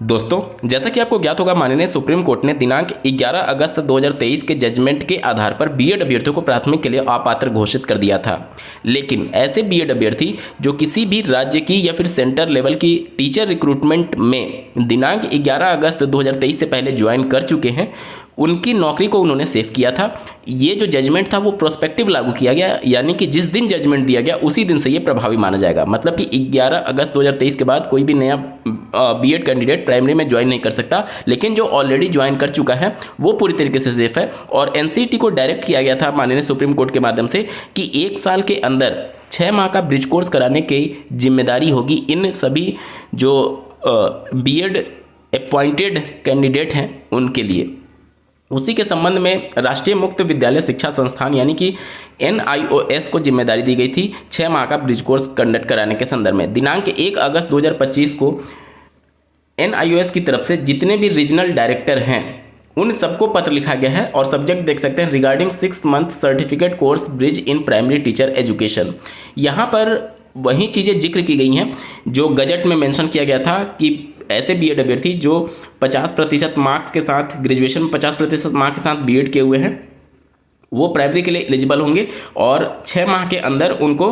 दोस्तों, जैसा कि आपको ज्ञात होगा, माननीय सुप्रीम कोर्ट ने दिनांक 11 अगस्त 2023 के जजमेंट के आधार पर बीएड अभ्यर्थियों को प्राथमिक के लिए अपात्र घोषित कर दिया था। लेकिन ऐसे बीएड अभ्यर्थी जो किसी भी राज्य की या फिर सेंटर लेवल की टीचर रिक्रूटमेंट में दिनांक 11 अगस्त 2023 से पहले ज्वाइन कर चुके हैं, उनकी नौकरी को उन्होंने सेव किया था। ये जो जजमेंट था वो प्रोस्पेक्टिव लागू किया गया, यानी कि जिस दिन जजमेंट दिया गया उसी दिन से ये प्रभावी माना जाएगा। मतलब कि 11 अगस्त 2023 के बाद कोई भी नया बीएड कैंडिडेट प्राइमरी में ज्वाइन नहीं कर सकता, लेकिन जो ऑलरेडी ज्वाइन कर चुका है वो पूरी तरीके से सेफ है। और एनसीईटी को डायरेक्ट किया गया था माननीय सुप्रीम कोर्ट के माध्यम से कि 1 साल के अंदर 6 माह का ब्रिज कोर्स कराने की जिम्मेदारी होगी इन सभी जो बीएड अपॉइंटेड कैंडिडेट हैं उनके लिए। उसी के संबंध में राष्ट्रीय मुक्त विद्यालय शिक्षा संस्थान यानी कि NIOS को जिम्मेदारी दी गई थी 6 माह का ब्रिज कोर्स कंडक्ट कराने के संदर्भ में। दिनांक 1 अगस्त 2025 को NIOS की तरफ से जितने भी रीजनल डायरेक्टर हैं उन सबको पत्र लिखा गया है और सब्जेक्ट देख सकते हैं, regarding 6 month certificate course bridge in primary teacher education. यहाँ पर वही चीज़ें जिक्र की गई हैं जो गजट में मेंशन किया गया था कि ऐसे बीएड अभ्यर्थी जो 50% मार्क्स के साथ ग्रेजुएशन में 50% मार्क्स के साथ बीएड किए हुए हैं वो प्राइमरी के लिए एलिजिबल होंगे और 6 माह के अंदर उनको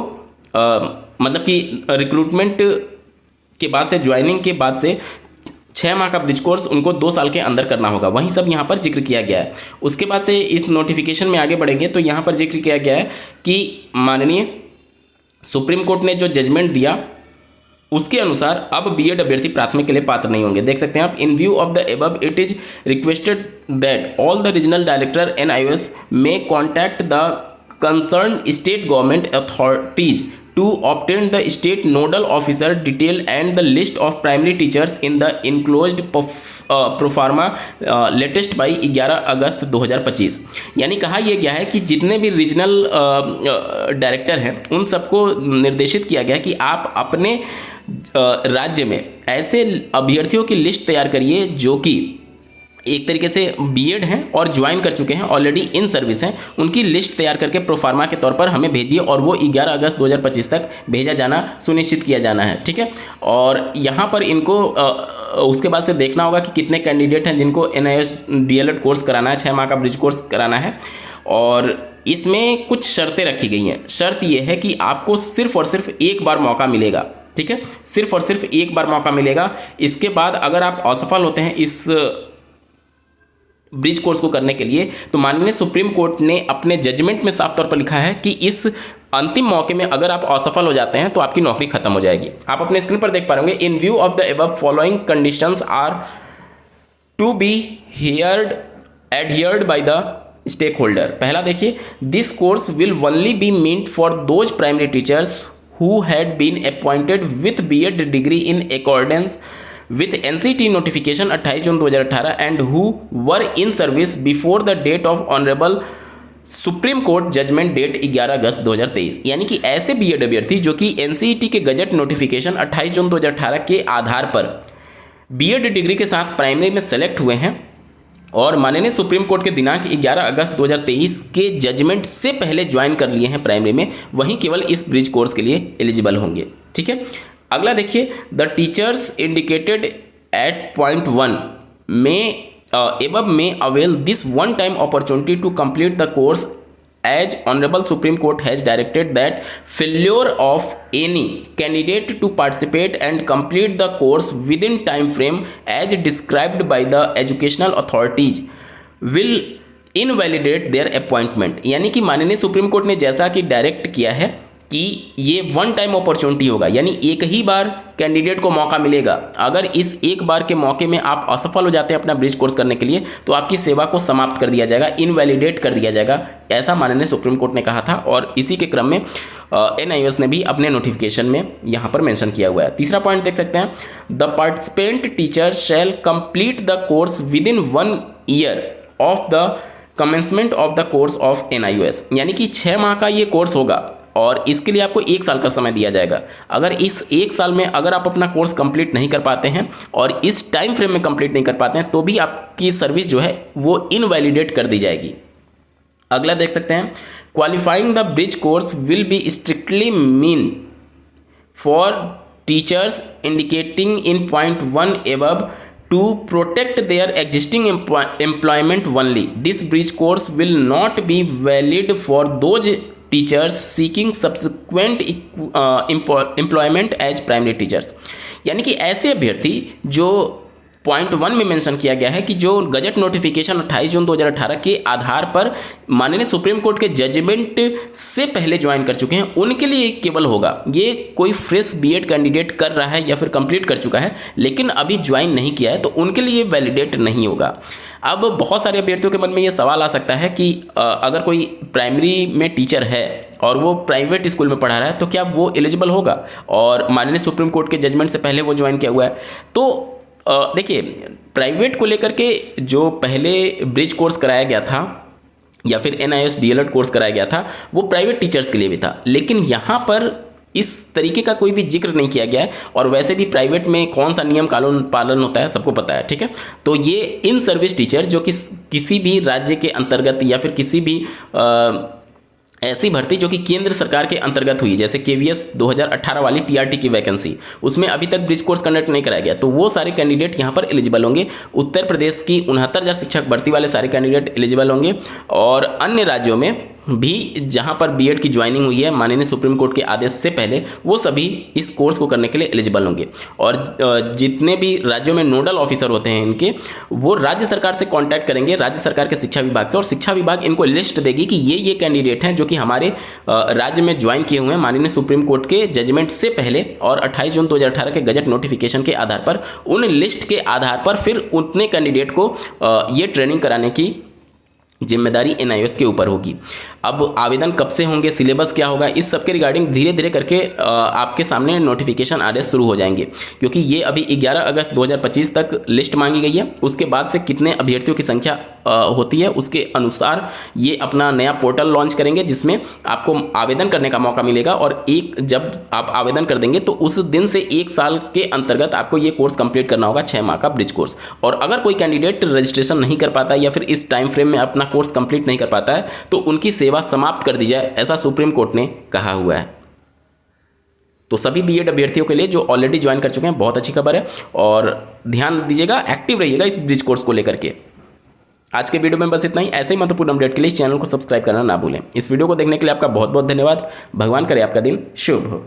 मतलब कि रिक्रूटमेंट के बाद से, ज्वाइनिंग के बाद से 6 माह का ब्रिज कोर्स उनको 2 साल के अंदर करना होगा। वहीं सब यहाँ पर जिक्र किया गया है। उसके बाद से इस नोटिफिकेशन में आगे बढ़ेंगे तो यहाँ पर जिक्र किया गया है कि माननीय सुप्रीम कोर्ट ने जो जजमेंट दिया उसके अनुसार अब बीएड अभ्यर्थी प्राथमिक के लिए पात्र नहीं होंगे। देख सकते हैं आप, इन view of the above it is requested that all the regional director NIOS may contact the concern state government authorities to obtain the state nodal officer detail and the list of primary teachers in the enclosed proforma latest by 11 अगस्त 2025। यानी कहा यह गया है कि जितने भी regional director हैं उन सबको निर्देशित किया गया कि आप अपने राज्य में ऐसे अभ्यर्थियों की लिस्ट तैयार करिए जो कि एक तरीके से बीएड हैं और ज्वाइन कर चुके हैं, ऑलरेडी इन सर्विस हैं, उनकी लिस्ट तैयार करके प्रोफार्मा के तौर पर हमें भेजिए और वो 11 अगस्त 2025 तक भेजा जाना सुनिश्चित किया जाना है। ठीक है, और यहाँ पर इनको उसके बाद से देखना होगा कि कितने कैंडिडेट हैं जिनको NIOS DLED कोर्स कराना है, 6 माह का ब्रिज कोर्स कराना है। और इसमें कुछ शर्तें रखी गई हैं। शर्त ये है कि आपको सिर्फ और सिर्फ एक बार मौका मिलेगा। ठीक है, सिर्फ और सिर्फ एक बार मौका मिलेगा। इसके बाद अगर आप असफल होते हैं इस ब्रिज कोर्स को करने के लिए तो माननीय सुप्रीम कोर्ट ने अपने जजमेंट में साफ तौर पर लिखा है कि इस अंतिम मौके में अगर आप असफल हो जाते हैं तो आपकी नौकरी खत्म हो जाएगी। आप अपने स्क्रीन पर देख पा रहे होंगे, in view of the above following conditions are to be adhered by the stakeholder. पहला देखिए, this course will only be meant for those primary teachers who had been appointed with BEd degree in accordance with NCT notification 28 June 2018 and who were in service before the date of honorable supreme court judgement date 11 August 2023। यानी कि ऐसे BEd अभ्यर्थी जो कि NCET के gazette notification 28 June 2018 के आधार पर BEd degree के साथ प्राइमरी में सेलेक्ट हुए हैं और माननीय सुप्रीम कोर्ट के दिनांक 11 अगस्त 2023 के जजमेंट से पहले ज्वाइन कर लिए हैं प्राइमरी में, वहीं केवल इस ब्रिज कोर्स के लिए एलिजिबल होंगे। ठीक है, अगला देखिए, the teachers indicated at point 1 में एबव में avail this one time opportunity to complete the course as honourable supreme court has directed that failure of any candidate to participate and complete the course within time frame as described by the educational authorities will invalidate their appointment. यानी कि माननीय supreme court ने जैसा कि direct किया है कि ये वन टाइम अपॉर्चुनिटी होगा, यानी एक ही बार कैंडिडेट को मौका मिलेगा। अगर इस एक बार के मौके में आप असफल हो जाते हैं अपना ब्रिज कोर्स करने के लिए तो आपकी सेवा को समाप्त कर दिया जाएगा, इनवैलिडेट कर दिया जाएगा, ऐसा माननीय सुप्रीम कोर्ट ने कहा था। और इसी के क्रम में NIOS ने भी अपने नोटिफिकेशन में यहाँ पर मेंशन किया हुआ है। तीसरा पॉइंट देख सकते हैं, the participant teacher shall complete the course within 1 year of the commencement of the course of NIOS। यानी कि 6 माह का ये कोर्स होगा और इसके लिए आपको 1 साल का समय दिया जाएगा। अगर इस 1 साल में अगर आप अपना कोर्स कंप्लीट नहीं कर पाते हैं और इस टाइम फ्रेम में कंप्लीट नहीं कर पाते हैं तो भी आपकी सर्विस जो है वो इनवैलिडेट कर दी जाएगी। अगला देख सकते हैं, qualifying the bridge course will be strictly mean for teachers indicating in point 1 above to protect their existing employment only. This bridge course will not be valid for those teachers seeking subsequent employment as primary teachers. यानी कि ऐसे अभ्यर्थी जो point 1 में mention किया गया है कि जो गजट नोटिफिकेशन 28 जून 2018 के आधार पर माननीय सुप्रीम कोर्ट के जजमेंट से पहले ज्वाइन कर चुके हैं, उनके लिए केवल होगा। ये कोई फ्रेश बीएड कैंडिडेट कर रहा है या फिर कंप्लीट कर चुका है लेकिन अभी ज्वाइन नहीं किया है, तो उनके लिए वैलिडेट नहीं होगा। अब बहुत सारे अभ्यर्थियों के मन में ये सवाल आ सकता है कि अगर कोई प्राइमरी में टीचर है और वो प्राइवेट स्कूल में पढ़ा रहा है तो क्या वो एलिजिबल होगा, और माननीय सुप्रीम कोर्ट के जजमेंट से पहले वो ज्वाइन किया हुआ है। तो देखिए, प्राइवेट को लेकर के जो पहले ब्रिज कोर्स कराया गया था या फिर NIS DLED कोर्स कराया गया था वो प्राइवेट टीचर्स के लिए भी था, लेकिन यहाँ पर इस तरीके का कोई भी जिक्र नहीं किया गया है। और वैसे भी प्राइवेट में कौन सा नियम कानून पालन होता है सबको पता है, ठीक है। तो ये इन सर्विस टीचर जो कि किसी भी राज्य के अंतर्गत या फिर किसी भी ऐसी भर्ती जो कि केंद्र सरकार के अंतर्गत हुई, जैसे KVS 2018 वाली PRT की वैकेंसी, उसमें अभी तक ब्रिज कोर्स कंडक्ट नहीं कराया गया, तो वो सारे कैंडिडेट यहाँ पर एलिजिबल होंगे। उत्तर प्रदेश की 69,000 शिक्षक भर्ती वाले सारे कैंडिडेट एलिजिबल होंगे, और अन्य राज्यों में भी जहाँ पर बीएड की ज्वाइनिंग हुई है माननीय सुप्रीम कोर्ट के आदेश से पहले, वो सभी इस कोर्स को करने के लिए एलिजिबल होंगे। और जितने भी राज्यों में नोडल ऑफिसर होते हैं इनके, वो राज्य सरकार से कांटेक्ट करेंगे, राज्य सरकार के शिक्षा विभाग से, और शिक्षा विभाग इनको लिस्ट देगी कि ये कैंडिडेट हैं जो कि हमारे राज्य में ज्वाइन किए हुए हैं माननीय सुप्रीम कोर्ट के जजमेंट से पहले और 28 जून 2018 के गजट नोटिफिकेशन के आधार पर। उन लिस्ट के आधार पर फिर उतने कैंडिडेट को ये ट्रेनिंग कराने की जिम्मेदारी NIS के ऊपर होगी। अब आवेदन कब से होंगे, सिलेबस क्या होगा, इस सब के रिगार्डिंग धीरे धीरे करके आपके सामने नोटिफिकेशन आदेश शुरू हो जाएंगे, क्योंकि ये अभी 11 अगस्त 2025 तक लिस्ट मांगी गई है। उसके बाद से कितने अभ्यर्थियों की संख्या होती है उसके अनुसार ये अपना नया पोर्टल लॉन्च करेंगे, जिसमें आपको आवेदन करने का मौका मिलेगा। और जब आप आवेदन कर देंगे तो उस दिन से 1 साल के अंतर्गत आपको ये कोर्स कंप्लीट करना होगा, 6 माह का ब्रिज कोर्स। और अगर कोई कैंडिडेट रजिस्ट्रेशन नहीं कर पाता या फिर इस टाइम फ्रेम में अपना कोर्स कंप्लीट नहीं कर पाता है तो उनकी सेवा समाप्त कर दी जाए, ऐसा सुप्रीम कोर्ट ने कहा हुआ है। तो सभी बीएड अभ्यर्थियों के लिए जो ऑलरेडी ज्वाइन कर चुके हैं, बहुत अच्छी खबर है, और ध्यान दीजिएगा, एक्टिव रहिएगा इस ब्रिज कोर्स को लेकर के। आज के वीडियो में बस इतना ही। ऐसे ही महत्वपूर्ण अपडेट के लिए इस चैनल को सब्सक्राइब करना ना भूलें। इस वीडियो को देखने के लिए आपका बहुत बहुत धन्यवाद। भगवान करे आपका दिन शुभ हो।